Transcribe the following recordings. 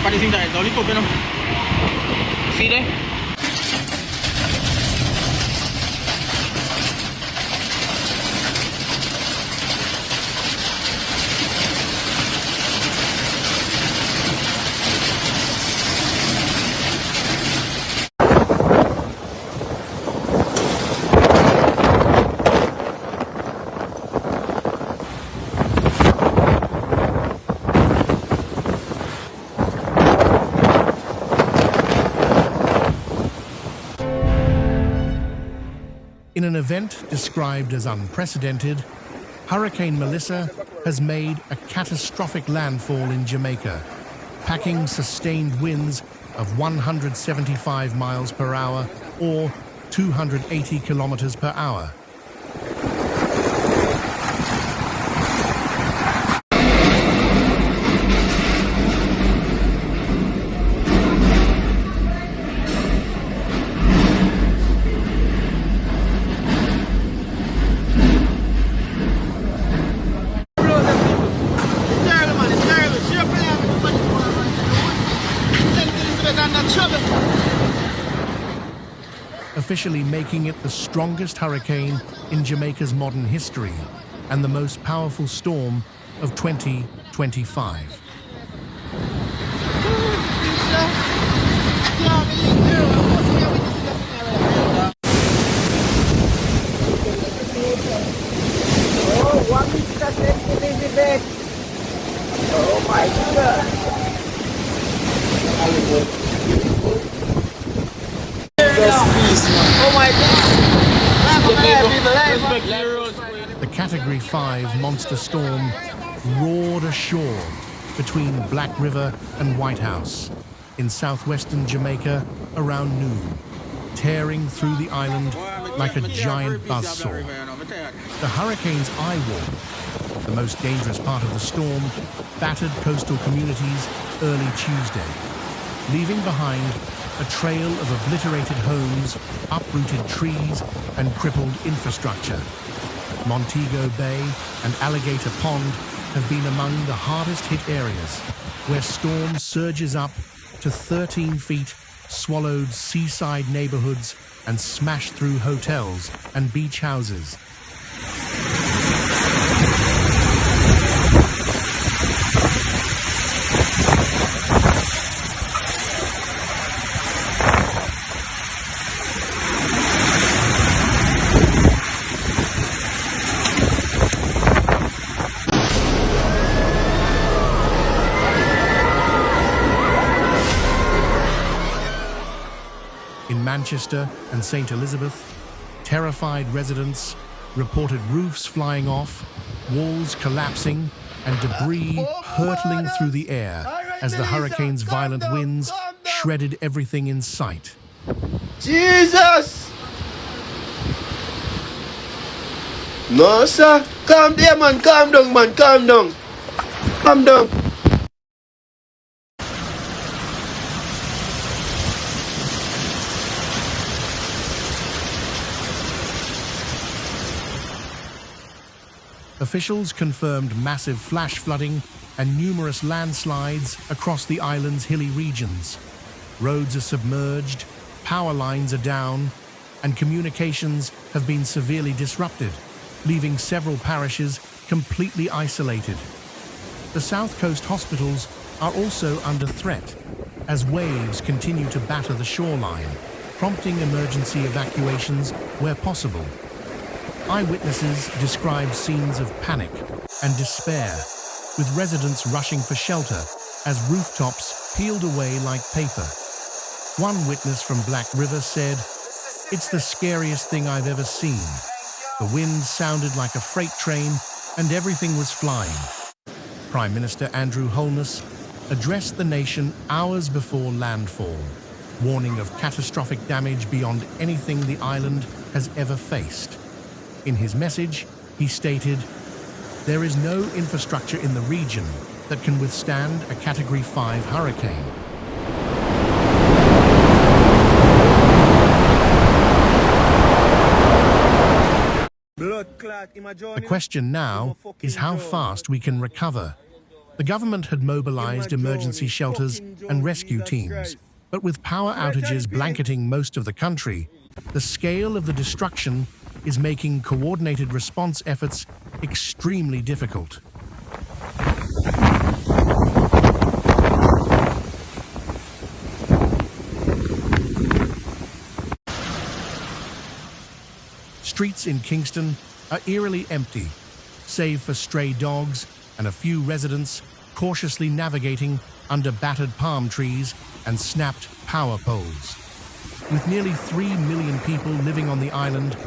desaparecing dahil lollipop, you know. See there? In an event described as unprecedented, Hurricane Melissa has made a catastrophic landfall in Jamaica, packing sustained winds of 175 miles per hour or 280 kilometers per hour. Officially making it the strongest hurricane in Jamaica's modern history and the most powerful storm of 2025. Oh, what is that Elizabeth? Oh my God. Oh my God! The Category 5 monster storm roared ashore between Black River and White House in southwestern Jamaica around noon, tearing through the island like a giant buzzsaw. The hurricane's eye wall, the most dangerous part of the storm, battered coastal communities early Tuesday, leaving behind a trail of obliterated homes, uprooted trees, and crippled infrastructure. Montego Bay and Alligator Pond have been among the hardest hit areas, where storm surges up to 13 feet, swallowed seaside neighborhoods, and smashed through hotels and beach houses. In Manchester and St. Elizabeth, terrified residents reported roofs flying off, walls collapsing, and debris hurtling through the air as the hurricane's violent winds shredded everything in sight. Jesus! No, sir. Calm down, man. Calm down, man. Calm down. Calm down. Officials confirmed massive flash flooding and numerous landslides across the island's hilly regions. Roads are submerged, power lines are down, and communications have been severely disrupted, leaving several parishes completely isolated. The South Coast hospitals are also under threat as waves continue to batter the shoreline, prompting emergency evacuations where possible. Eyewitnesses described scenes of panic and despair, with residents rushing for shelter as rooftops peeled away like paper. One witness from Black River said, "It's the scariest thing I've ever seen. The wind sounded like a freight train and everything was flying." Prime Minister Andrew Holness addressed the nation hours before landfall, warning of catastrophic damage beyond anything the island has ever faced. In his message, he stated, "There is no infrastructure in the region that can withstand a Category 5 hurricane." The question now is how fast we can recover. The government had mobilized emergency shelters and rescue teams, but with power outages blanketing most of the country, the scale of the destruction is making coordinated response efforts extremely difficult. Streets in Kingston are eerily empty, save for stray dogs and a few residents cautiously navigating under battered palm trees and snapped power poles. With nearly 3 million people living on the island,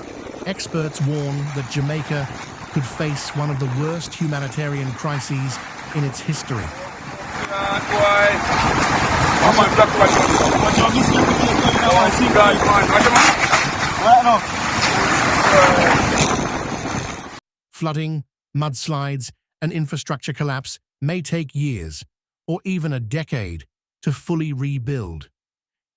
experts warn that Jamaica could face one of the worst humanitarian crises in its history. Flooding, mudslides, and infrastructure collapse may take years, or even a decade, to fully rebuild.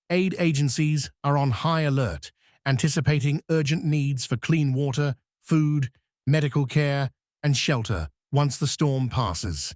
Aid agencies are on high alert, anticipating urgent needs for clean water, food, medical care, and shelter once the storm passes.